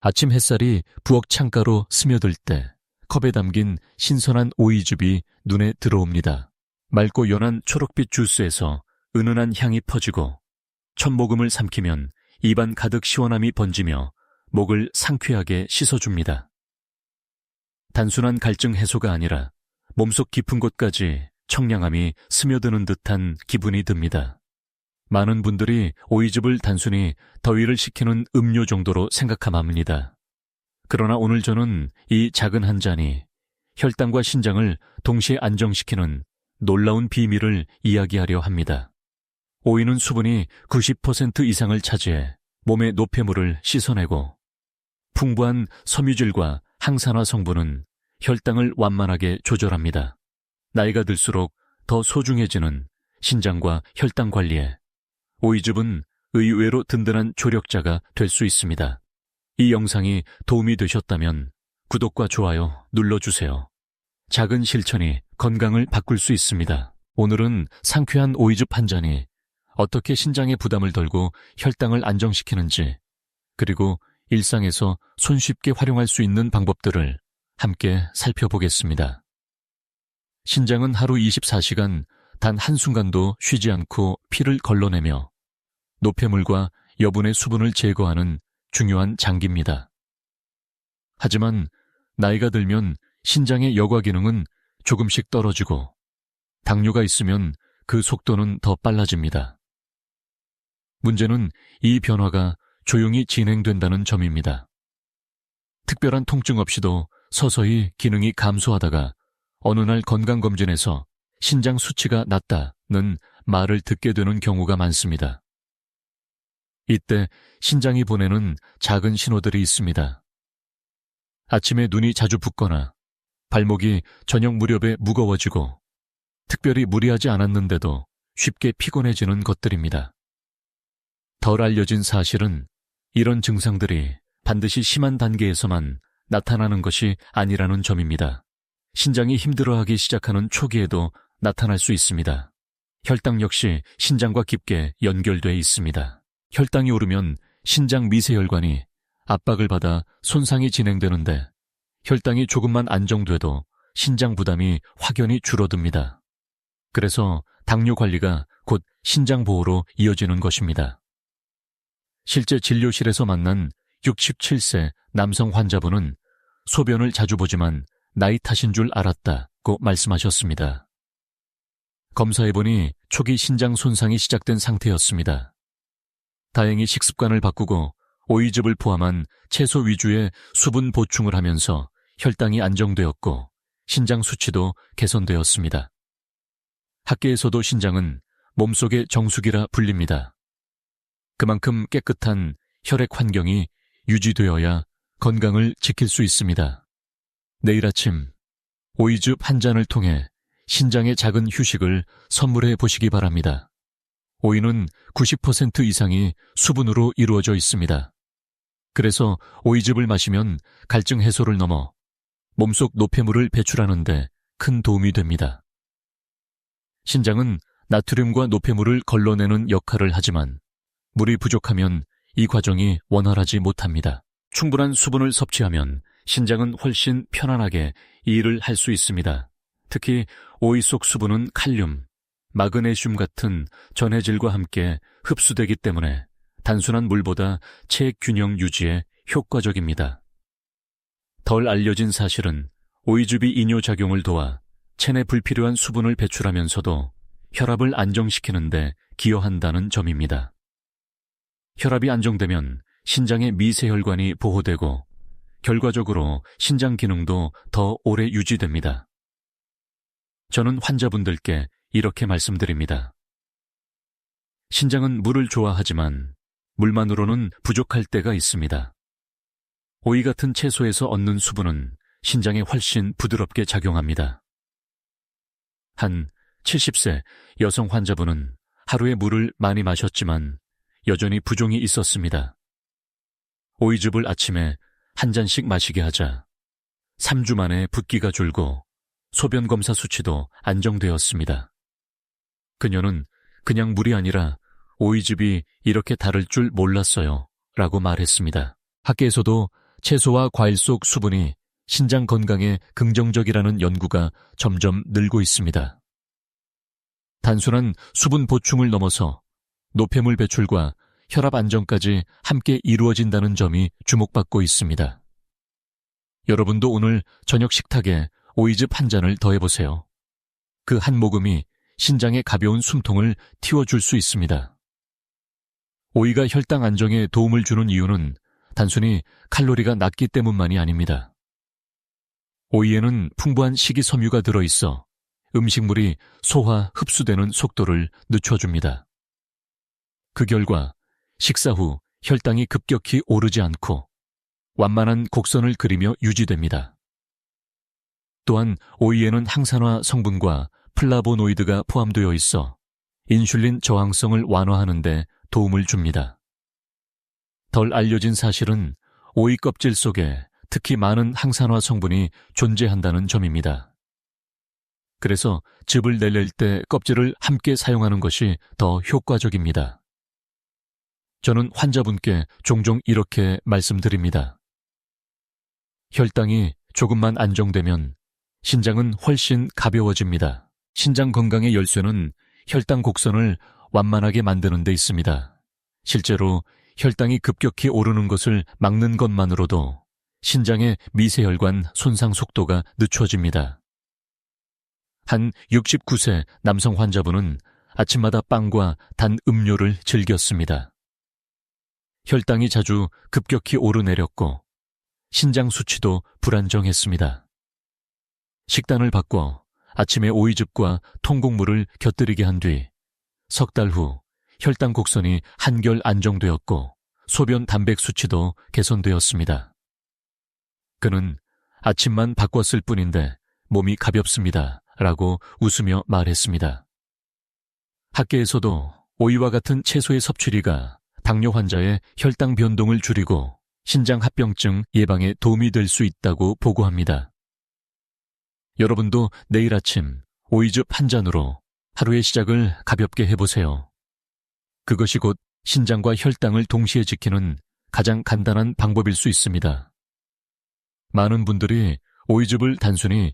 아침 햇살이 부엌 창가로 스며들 때 컵에 담긴 신선한 오이즙이 눈에 들어옵니다. 맑고 연한 초록빛 주스에서 은은한 향이 퍼지고 첫 모금을 삼키면 입안 가득 시원함이 번지며 목을 상쾌하게 씻어줍니다. 단순한 갈증 해소가 아니라 몸속 깊은 곳까지 청량함이 스며드는 듯한 기분이 듭니다. 많은 분들이 오이즙을 단순히 더위를 식히는 음료 정도로 생각함합니다. 그러나 오늘 저는 이 작은 한 잔이 혈당과 신장을 동시에 안정시키는 놀라운 비밀을 이야기하려 합니다. 오이는 수분이 90% 이상을 차지해 몸의 노폐물을 씻어내고 풍부한 섬유질과 항산화 성분은 혈당을 완만하게 조절합니다. 나이가 들수록 더 소중해지는 신장과 혈당 관리에 오이즙은 의외로 든든한 조력자가 될 수 있습니다. 이 영상이 도움이 되셨다면 구독과 좋아요 눌러주세요. 작은 실천이 건강을 바꿀 수 있습니다. 오늘은 상쾌한 오이즙 한 잔이 어떻게 신장의 부담을 덜고 혈당을 안정시키는지, 그리고 일상에서 손쉽게 활용할 수 있는 방법들을 함께 살펴보겠습니다. 신장은 하루 24시간 단 한순간도 쉬지 않고 피를 걸러내며 노폐물과 여분의 수분을 제거하는 중요한 장기입니다. 하지만 나이가 들면 신장의 여과 기능은 조금씩 떨어지고 당뇨가 있으면 그 속도는 더 빨라집니다. 문제는 이 변화가 조용히 진행된다는 점입니다. 특별한 통증 없이도 서서히 기능이 감소하다가 어느 날 건강검진에서 신장 수치가 낮다는 말을 듣게 되는 경우가 많습니다. 이때 신장이 보내는 작은 신호들이 있습니다. 아침에 눈이 자주 붓거나 발목이 저녁 무렵에 무거워지고 특별히 무리하지 않았는데도 쉽게 피곤해지는 것들입니다. 덜 알려진 사실은 이런 증상들이 반드시 심한 단계에서만 나타나는 것이 아니라는 점입니다. 신장이 힘들어하기 시작하는 초기에도 나타날 수 있습니다. 혈당 역시 신장과 깊게 연결돼 있습니다. 혈당이 오르면 신장 미세혈관이 압박을 받아 손상이 진행되는데 혈당이 조금만 안정돼도 신장 부담이 확연히 줄어듭니다. 그래서 당뇨 관리가 곧 신장 보호로 이어지는 것입니다. 실제 진료실에서 만난 67세 남성 환자분은 소변을 자주 보지만 나이 탓인 줄 알았다고 말씀하셨습니다. 검사해보니 초기 신장 손상이 시작된 상태였습니다. 다행히 식습관을 바꾸고 오이즙을 포함한 채소 위주의 수분 보충을 하면서 혈당이 안정되었고 신장 수치도 개선되었습니다. 학계에서도 신장은 몸속의 정수기라 불립니다. 그만큼 깨끗한 혈액 환경이 유지되어야 건강을 지킬 수 있습니다. 내일 아침 오이즙 한 잔을 통해 신장의 작은 휴식을 선물해 보시기 바랍니다. 오이는 90% 이상이 수분으로 이루어져 있습니다. 그래서 오이즙을 마시면 갈증 해소를 넘어 몸속 노폐물을 배출하는 데 큰 도움이 됩니다. 신장은 나트륨과 노폐물을 걸러내는 역할을 하지만 물이 부족하면 이 과정이 원활하지 못합니다. 충분한 수분을 섭취하면 신장은 훨씬 편안하게 이 일을 할 수 있습니다. 특히 오이 속 수분은 칼륨, 마그네슘 같은 전해질과 함께 흡수되기 때문에 단순한 물보다 체액 균형 유지에 효과적입니다. 덜 알려진 사실은 오이즙이 이뇨작용을 도와 체내 불필요한 수분을 배출하면서도 혈압을 안정시키는 데 기여한다는 점입니다. 혈압이 안정되면 신장의 미세혈관이 보호되고 결과적으로 신장 기능도 더 오래 유지됩니다. 저는 환자분들께 이렇게 말씀드립니다. 신장은 물을 좋아하지만 물만으로는 부족할 때가 있습니다. 오이 같은 채소에서 얻는 수분은 신장에 훨씬 부드럽게 작용합니다. 한 70세 여성 환자분은 하루에 물을 많이 마셨지만 여전히 부종이 있었습니다. 오이즙을 아침에 한 잔씩 마시게 하자 3주 만에 붓기가 줄고 소변 검사 수치도 안정되었습니다. 그녀는 그냥 물이 아니라 오이즙이 이렇게 다를 줄 몰랐어요 라고 말했습니다. 학계에서도 채소와 과일 속 수분이 신장 건강에 긍정적이라는 연구가 점점 늘고 있습니다. 단순한 수분 보충을 넘어서 노폐물 배출과 혈압 안정까지 함께 이루어진다는 점이 주목받고 있습니다. 여러분도 오늘 저녁 식탁에 오이즙 한 잔을 더해보세요. 그 한 모금이 신장의 가벼운 숨통을 틔워줄 수 있습니다. 오이가 혈당 안정에 도움을 주는 이유는 단순히 칼로리가 낮기 때문만이 아닙니다. 오이에는 풍부한 식이섬유가 들어있어 음식물이 소화, 흡수되는 속도를 늦춰줍니다. 그 결과 식사 후 혈당이 급격히 오르지 않고 완만한 곡선을 그리며 유지됩니다. 또한 오이에는 항산화 성분과 플라보노이드가 포함되어 있어 인슐린 저항성을 완화하는 데 도움을 줍니다. 덜 알려진 사실은 오이 껍질 속에 특히 많은 항산화 성분이 존재한다는 점입니다. 그래서 즙을 내릴 때 껍질을 함께 사용하는 것이 더 효과적입니다. 저는 환자분께 종종 이렇게 말씀드립니다. 혈당이 조금만 안정되면 신장은 훨씬 가벼워집니다. 신장 건강의 열쇠는 혈당 곡선을 완만하게 만드는 데 있습니다. 실제로 혈당이 급격히 오르는 것을 막는 것만으로도 신장의 미세혈관 손상 속도가 늦춰집니다. 한 69세 남성 환자분은 아침마다 빵과 단 음료를 즐겼습니다. 혈당이 자주 급격히 오르내렸고 신장 수치도 불안정했습니다. 식단을 바꿔 아침에 오이즙과 통곡물을 곁들이게 한 뒤 석 달 후 혈당 곡선이 한결 안정되었고 소변 단백 수치도 개선되었습니다. 그는 아침만 바꿨을 뿐인데 몸이 가볍습니다. 라고 웃으며 말했습니다. 학계에서도 오이와 같은 채소의 섭취리가 당뇨 환자의 혈당 변동을 줄이고 신장 합병증 예방에 도움이 될 수 있다고 보고합니다. 여러분도 내일 아침 오이즙 한 잔으로 하루의 시작을 가볍게 해보세요. 그것이 곧 신장과 혈당을 동시에 지키는 가장 간단한 방법일 수 있습니다. 많은 분들이 오이즙을 단순히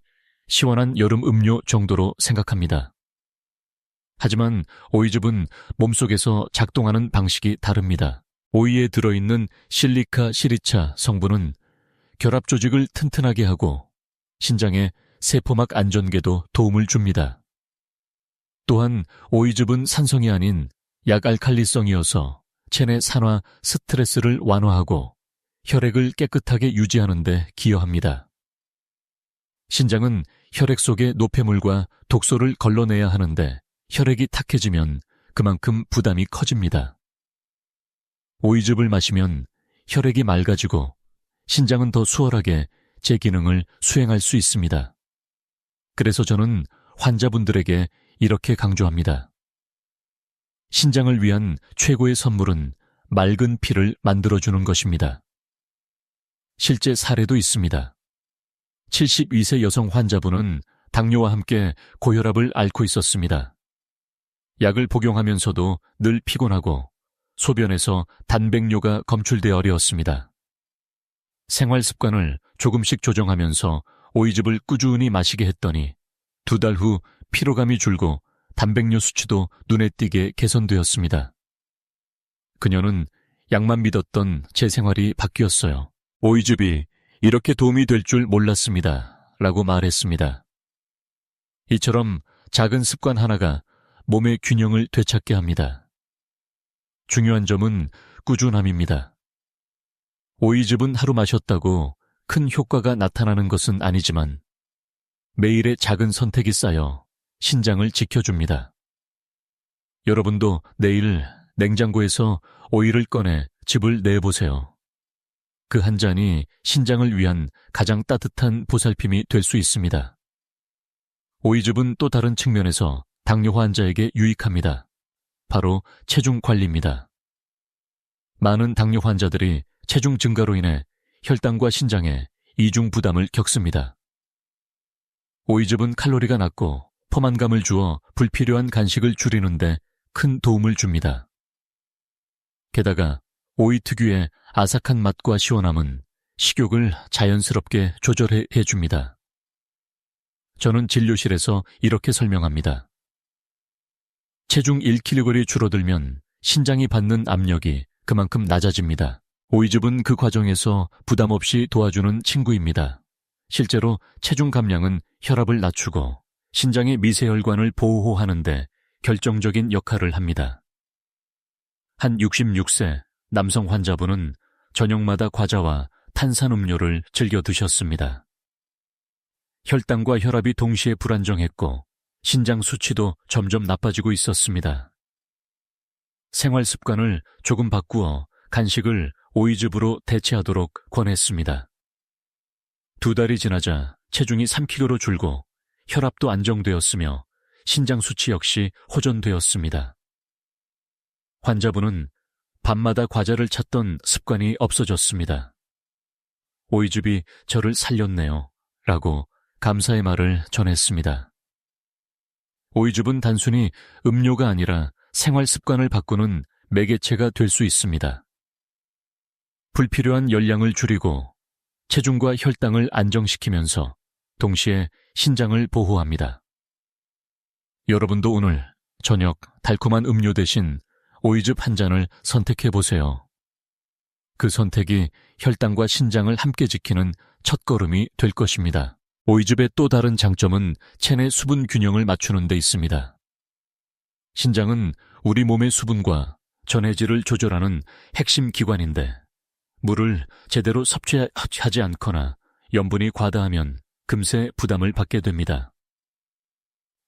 시원한 여름 음료 정도로 생각합니다. 하지만 오이즙은 몸속에서 작동하는 방식이 다릅니다. 오이에 들어있는 실리카 시리차 성분은 결합 조직을 튼튼하게 하고 신장의 세포막 안전계도 도움을 줍니다. 또한 오이즙은 산성이 아닌 약알칼리성이어서 체내 산화 스트레스를 완화하고 혈액을 깨끗하게 유지하는 데 기여합니다. 신장은 혈액 속의 노폐물과 독소를 걸러내야 하는데 혈액이 탁해지면 그만큼 부담이 커집니다. 오이즙을 마시면 혈액이 맑아지고 신장은 더 수월하게 제 기능을 수행할 수 있습니다. 그래서 저는 환자분들에게 이렇게 강조합니다. 신장을 위한 최고의 선물은 맑은 피를 만들어주는 것입니다. 실제 사례도 있습니다. 72세 여성 환자분은 당뇨와 함께 고혈압을 앓고 있었습니다. 약을 복용하면서도 늘 피곤하고 소변에서 단백뇨가 검출돼 어려웠습니다. 생활 습관을 조금씩 조정하면서 오이즙을 꾸준히 마시게 했더니 2달 후 피로감이 줄고 단백뇨 수치도 눈에 띄게 개선되었습니다. 그녀는 약만 믿었던 제 생활이 바뀌었어요. 오이즙이 이렇게 도움이 될 줄 몰랐습니다. 라고 말했습니다. 이처럼 작은 습관 하나가 몸의 균형을 되찾게 합니다. 중요한 점은 꾸준함입니다. 오이즙은 하루 마셨다고 큰 효과가 나타나는 것은 아니지만 매일의 작은 선택이 쌓여 신장을 지켜줍니다. 여러분도 내일 냉장고에서 오이를 꺼내 즙을 내보세요. 그 한 잔이 신장을 위한 가장 따뜻한 보살핌이 될 수 있습니다. 오이즙은 또 다른 측면에서 당뇨 환자에게 유익합니다. 바로 체중 관리입니다. 많은 당뇨 환자들이 체중 증가로 인해 혈당과 신장에 이중 부담을 겪습니다. 오이즙은 칼로리가 낮고 포만감을 주어 불필요한 간식을 줄이는데 큰 도움을 줍니다. 게다가 오이 특유의 아삭한 맛과 시원함은 식욕을 자연스럽게 조절해 줍니다. 저는 진료실에서 이렇게 설명합니다. 체중 1kg이 줄어들면 신장이 받는 압력이 그만큼 낮아집니다. 오이즙은 그 과정에서 부담 없이 도와주는 친구입니다. 실제로 체중 감량은 혈압을 낮추고 신장의 미세혈관을 보호하는 데 결정적인 역할을 합니다. 한 66세 남성 환자분은 저녁마다 과자와 탄산음료를 즐겨 드셨습니다. 혈당과 혈압이 동시에 불안정했고 신장 수치도 점점 나빠지고 있었습니다. 생활 습관을 조금 바꾸어 간식을 오이즙으로 대체하도록 권했습니다. 2달이 지나자 체중이 3kg로 줄고 혈압도 안정되었으며 신장 수치 역시 호전되었습니다. 환자분은 밤마다 과자를 찾던 습관이 없어졌습니다. 오이즙이 저를 살렸네요. 라고 감사의 말을 전했습니다. 오이즙은 단순히 음료가 아니라 생활 습관을 바꾸는 매개체가 될 수 있습니다. 불필요한 열량을 줄이고 체중과 혈당을 안정시키면서 동시에 신장을 보호합니다. 여러분도 오늘 저녁 달콤한 음료 대신 오이즙 한 잔을 선택해보세요. 그 선택이 혈당과 신장을 함께 지키는 첫걸음이 될 것입니다. 오이즙의 또 다른 장점은 체내 수분 균형을 맞추는 데 있습니다. 신장은 우리 몸의 수분과 전해질을 조절하는 핵심 기관인데 물을 제대로 섭취하지 않거나 염분이 과다하면 금세 부담을 받게 됩니다.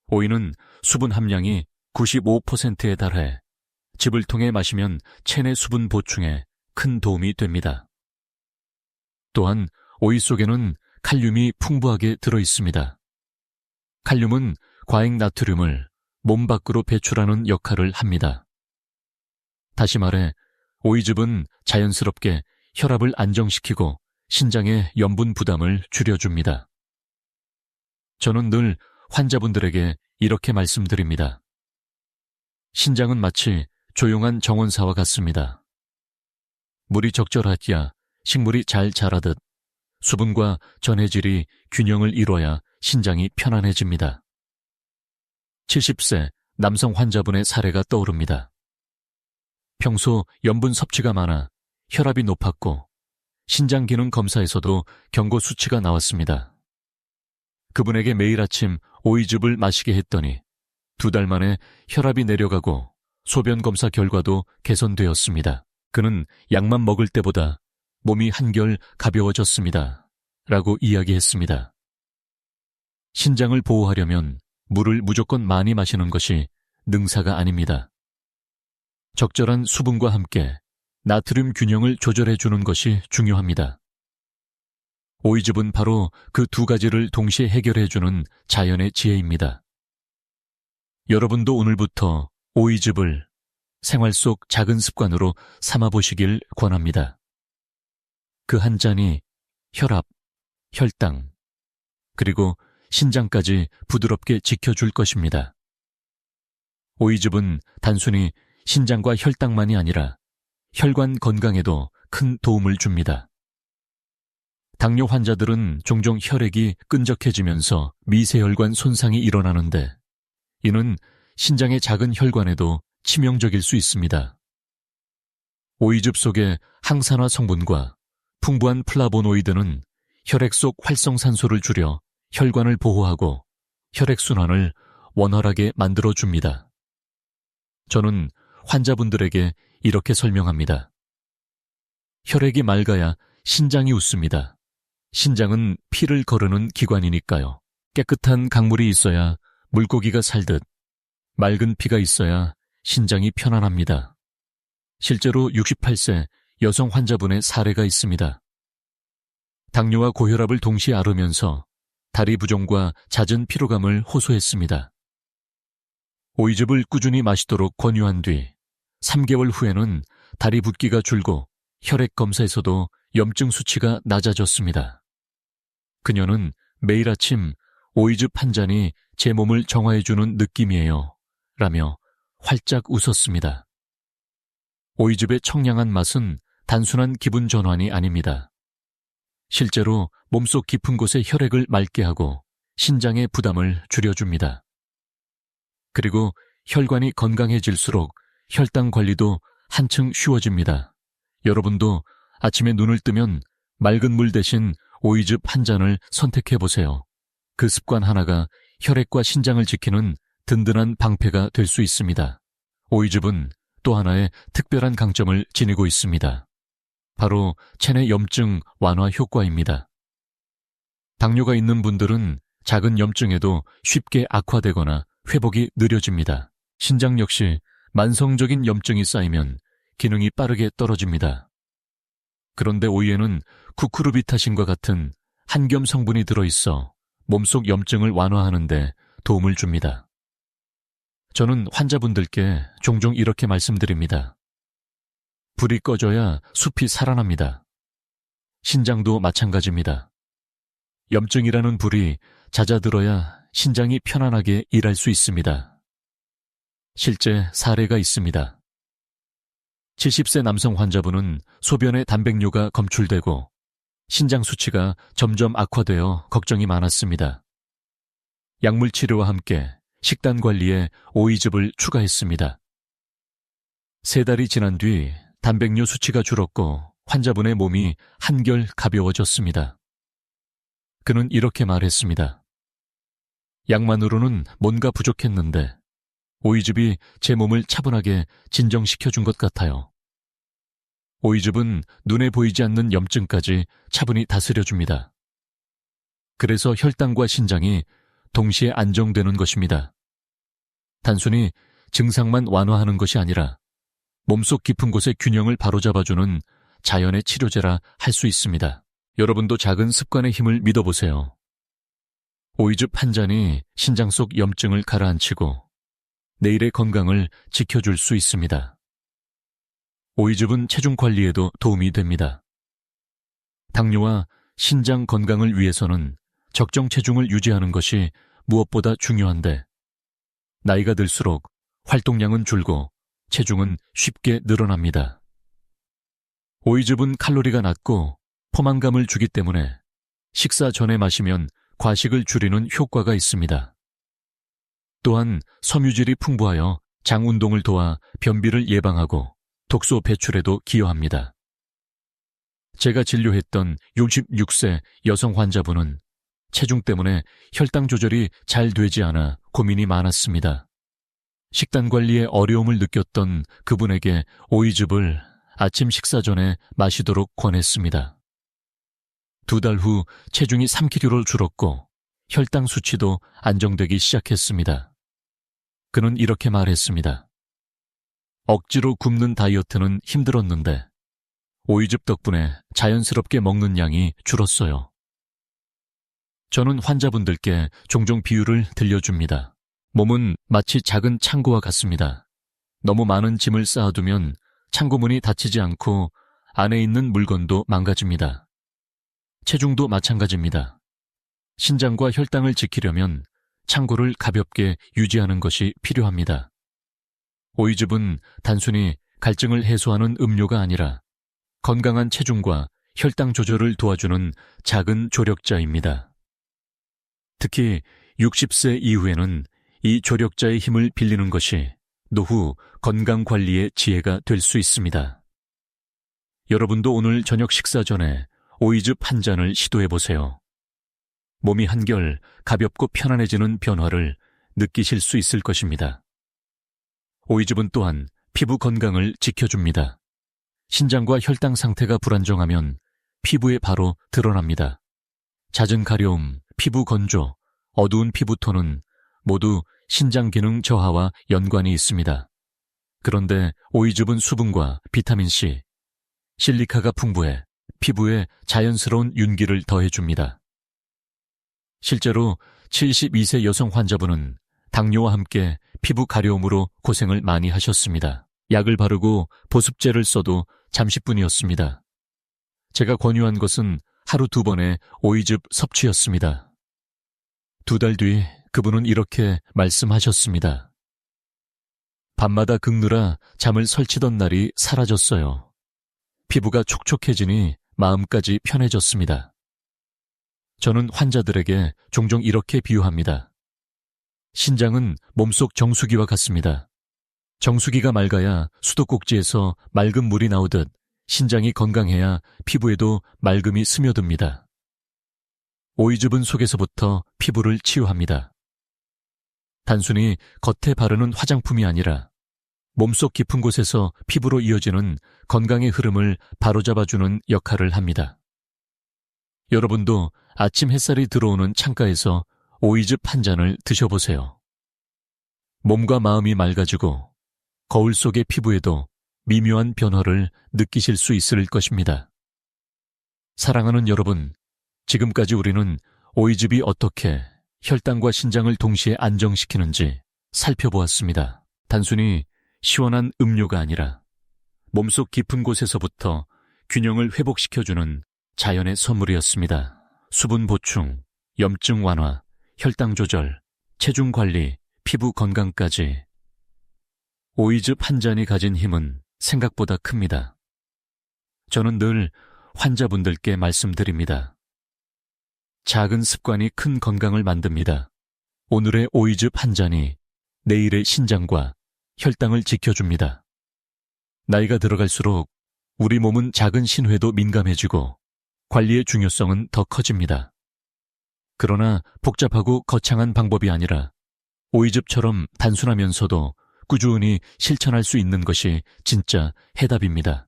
오이는 수분 함량이 95%에 달해 즙을 통해 마시면 체내 수분 보충에 큰 도움이 됩니다. 또한 오이 속에는 칼륨이 풍부하게 들어있습니다. 칼륨은 과잉 나트륨을 몸 밖으로 배출하는 역할을 합니다. 다시 말해 오이즙은 자연스럽게 혈압을 안정시키고 신장의 염분 부담을 줄여줍니다. 저는 늘 환자분들에게 이렇게 말씀드립니다. 신장은 마치 조용한 정원사와 같습니다. 물이 적절하기야 식물이 잘 자라듯 수분과 전해질이 균형을 이뤄야 신장이 편안해집니다. 70세 남성 환자분의 사례가 떠오릅니다. 평소 염분 섭취가 많아 혈압이 높았고 신장 기능 검사에서도 경고 수치가 나왔습니다. 그분에게 매일 아침 오이즙을 마시게 했더니 2달 만에 혈압이 내려가고 소변 검사 결과도 개선되었습니다. 그는 약만 먹을 때보다 몸이 한결 가벼워졌습니다. 라고 이야기했습니다. 신장을 보호하려면 물을 무조건 많이 마시는 것이 능사가 아닙니다. 적절한 수분과 함께 나트륨 균형을 조절해주는 것이 중요합니다. 오이즙은 바로 그 2가지를 동시에 해결해주는 자연의 지혜입니다. 여러분도 오늘부터 오이즙을 생활 속 작은 습관으로 삼아보시길 권합니다. 그 한 잔이 혈압, 혈당, 그리고 신장까지 부드럽게 지켜줄 것입니다. 오이즙은 단순히 신장과 혈당만이 아니라 혈관 건강에도 큰 도움을 줍니다. 당뇨 환자들은 종종 혈액이 끈적해지면서 미세혈관 손상이 일어나는데 이는 신장의 작은 혈관에도 치명적일 수 있습니다. 오이즙 속의 항산화 성분과 풍부한 플라보노이드는 혈액 속 활성산소를 줄여 혈관을 보호하고 혈액순환을 원활하게 만들어줍니다. 저는 환자분들에게 이렇게 설명합니다. 혈액이 맑아야 신장이 웃습니다. 신장은 피를 거르는 기관이니까요. 깨끗한 강물이 있어야 물고기가 살듯 맑은 피가 있어야 신장이 편안합니다. 실제로 68세 여성 환자분의 사례가 있습니다. 당뇨와 고혈압을 동시에 앓으면서 다리 부종과 잦은 피로감을 호소했습니다. 오이즙을 꾸준히 마시도록 권유한 뒤 3개월 후에는 다리 붓기가 줄고 혈액 검사에서도 염증 수치가 낮아졌습니다. 그녀는 매일 아침 오이즙 한 잔이 제 몸을 정화해주는 느낌이에요. 라며 활짝 웃었습니다. 오이즙의 청량한 맛은 단순한 기분 전환이 아닙니다. 실제로 몸속 깊은 곳의 혈액을 맑게 하고 신장의 부담을 줄여줍니다. 그리고 혈관이 건강해질수록 혈당 관리도 한층 쉬워집니다. 여러분도 아침에 눈을 뜨면 맑은 물 대신 오이즙 한 잔을 선택해보세요. 그 습관 하나가 혈액과 신장을 지키는 든든한 방패가 될 수 있습니다. 오이즙은 또 하나의 특별한 강점을 지니고 있습니다. 바로 체내 염증 완화 효과입니다. 당뇨가 있는 분들은 작은 염증에도 쉽게 악화되거나 회복이 느려집니다. 신장 역시 만성적인 염증이 쌓이면 기능이 빠르게 떨어집니다. 그런데 오이에는 쿠쿠르비타신과 같은 한겸 성분이 들어있어 몸속 염증을 완화하는 데 도움을 줍니다. 저는 환자분들께 종종 이렇게 말씀드립니다. 불이 꺼져야 숲이 살아납니다. 신장도 마찬가지입니다. 염증이라는 불이 잦아들어야 신장이 편안하게 일할 수 있습니다. 실제 사례가 있습니다. 70세 남성 환자분은 소변에 단백뇨가 검출되고 신장 수치가 점점 악화되어 걱정이 많았습니다. 약물 치료와 함께 식단 관리에 오이즙을 추가했습니다. 3달이 지난 뒤 단백뇨 수치가 줄었고 환자분의 몸이 한결 가벼워졌습니다. 그는 이렇게 말했습니다. 약만으로는 뭔가 부족했는데 오이즙이 제 몸을 차분하게 진정시켜준 것 같아요. 오이즙은 눈에 보이지 않는 염증까지 차분히 다스려줍니다. 그래서 혈당과 신장이 동시에 안정되는 것입니다. 단순히 증상만 완화하는 것이 아니라 몸속 깊은 곳의 균형을 바로잡아주는 자연의 치료제라 할 수 있습니다. 여러분도 작은 습관의 힘을 믿어보세요. 오이즙 한 잔이 신장 속 염증을 가라앉히고 내일의 건강을 지켜줄 수 있습니다. 오이즙은 체중 관리에도 도움이 됩니다. 당뇨와 신장 건강을 위해서는 적정 체중을 유지하는 것이 무엇보다 중요한데 나이가 들수록 활동량은 줄고 체중은 쉽게 늘어납니다. 오이즙은 칼로리가 낮고 포만감을 주기 때문에 식사 전에 마시면 과식을 줄이는 효과가 있습니다. 또한 섬유질이 풍부하여 장 운동을 도와 변비를 예방하고 독소 배출에도 기여합니다. 제가 진료했던 66세 여성 환자분은 체중 때문에 혈당 조절이 잘 되지 않아 고민이 많았습니다. 식단 관리에 어려움을 느꼈던 그분에게 오이즙을 아침 식사 전에 마시도록 권했습니다. 2달 후 체중이 3kg로 줄었고 혈당 수치도 안정되기 시작했습니다. 그는 이렇게 말했습니다. 억지로 굶는 다이어트는 힘들었는데 오이즙 덕분에 자연스럽게 먹는 양이 줄었어요. 저는 환자분들께 종종 비유를 들려줍니다. 몸은 마치 작은 창고와 같습니다. 너무 많은 짐을 쌓아두면 창고문이 닫히지 않고 안에 있는 물건도 망가집니다. 체중도 마찬가지입니다. 신장과 혈당을 지키려면 창고를 가볍게 유지하는 것이 필요합니다. 오이즙은 단순히 갈증을 해소하는 음료가 아니라 건강한 체중과 혈당 조절을 도와주는 작은 조력자입니다. 특히 60세 이후에는 이 조력자의 힘을 빌리는 것이 노후 건강관리의 지혜가 될 수 있습니다. 여러분도 오늘 저녁 식사 전에 오이즙 한 잔을 시도해보세요. 몸이 한결 가볍고 편안해지는 변화를 느끼실 수 있을 것입니다. 오이즙은 또한 피부 건강을 지켜줍니다. 신장과 혈당 상태가 불안정하면 피부에 바로 드러납니다. 잦은 가려움, 피부 건조, 어두운 피부톤은 모두 신장 기능 저하와 연관이 있습니다. 그런데 오이즙은 수분과 비타민C, 실리카가 풍부해 피부에 자연스러운 윤기를 더해줍니다. 실제로 72세 여성 환자분은 당뇨와 함께 피부 가려움으로 고생을 많이 하셨습니다. 약을 바르고 보습제를 써도 잠시뿐이었습니다. 제가 권유한 것은 하루 2번의 오이즙 섭취였습니다. 2달 뒤 그분은 이렇게 말씀하셨습니다. 밤마다 긁느라 잠을 설치던 날이 사라졌어요. 피부가 촉촉해지니 마음까지 편해졌습니다. 저는 환자들에게 종종 이렇게 비유합니다. 신장은 몸속 정수기와 같습니다. 정수기가 맑아야 수도꼭지에서 맑은 물이 나오듯 신장이 건강해야 피부에도 맑음이 스며듭니다. 오이즙은 속에서부터 피부를 치유합니다. 단순히 겉에 바르는 화장품이 아니라 몸속 깊은 곳에서 피부로 이어지는 건강의 흐름을 바로잡아주는 역할을 합니다. 여러분도 아침 햇살이 들어오는 창가에서 오이즙 한 잔을 드셔보세요. 몸과 마음이 맑아지고 거울 속의 피부에도 미묘한 변화를 느끼실 수 있을 것입니다. 사랑하는 여러분, 지금까지 우리는 오이즙이 어떻게 혈당과 신장을 동시에 안정시키는지 살펴보았습니다. 단순히 시원한 음료가 아니라 몸속 깊은 곳에서부터 균형을 회복시켜주는 자연의 선물이었습니다. 수분 보충, 염증 완화, 혈당 조절, 체중 관리, 피부 건강까지 오이즙 한 잔이 가진 힘은 생각보다 큽니다. 저는 늘 환자분들께 말씀드립니다. 작은 습관이 큰 건강을 만듭니다. 오늘의 오이즙 한 잔이 내일의 신장과 혈당을 지켜줍니다. 나이가 들어갈수록 우리 몸은 작은 신호에도 민감해지고 관리의 중요성은 더 커집니다. 그러나 복잡하고 거창한 방법이 아니라 오이즙처럼 단순하면서도 꾸준히 실천할 수 있는 것이 진짜 해답입니다.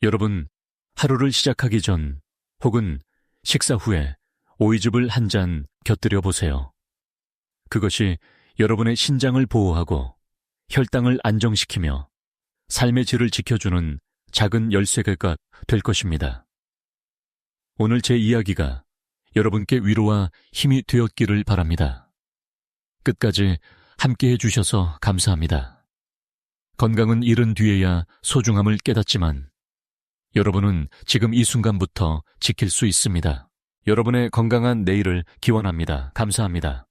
여러분, 하루를 시작하기 전 혹은 식사 후에 오이즙을 한 잔 곁들여 보세요. 그것이 여러분의 신장을 보호하고 혈당을 안정시키며 삶의 질을 지켜주는 작은 열쇠가 될 것입니다. 오늘 제 이야기가 여러분께 위로와 힘이 되었기를 바랍니다. 끝까지 함께해 주셔서 감사합니다. 건강은 잃은 뒤에야 소중함을 깨닫지만 여러분은 지금 이 순간부터 지킬 수 있습니다. 여러분의 건강한 내일을 기원합니다. 감사합니다.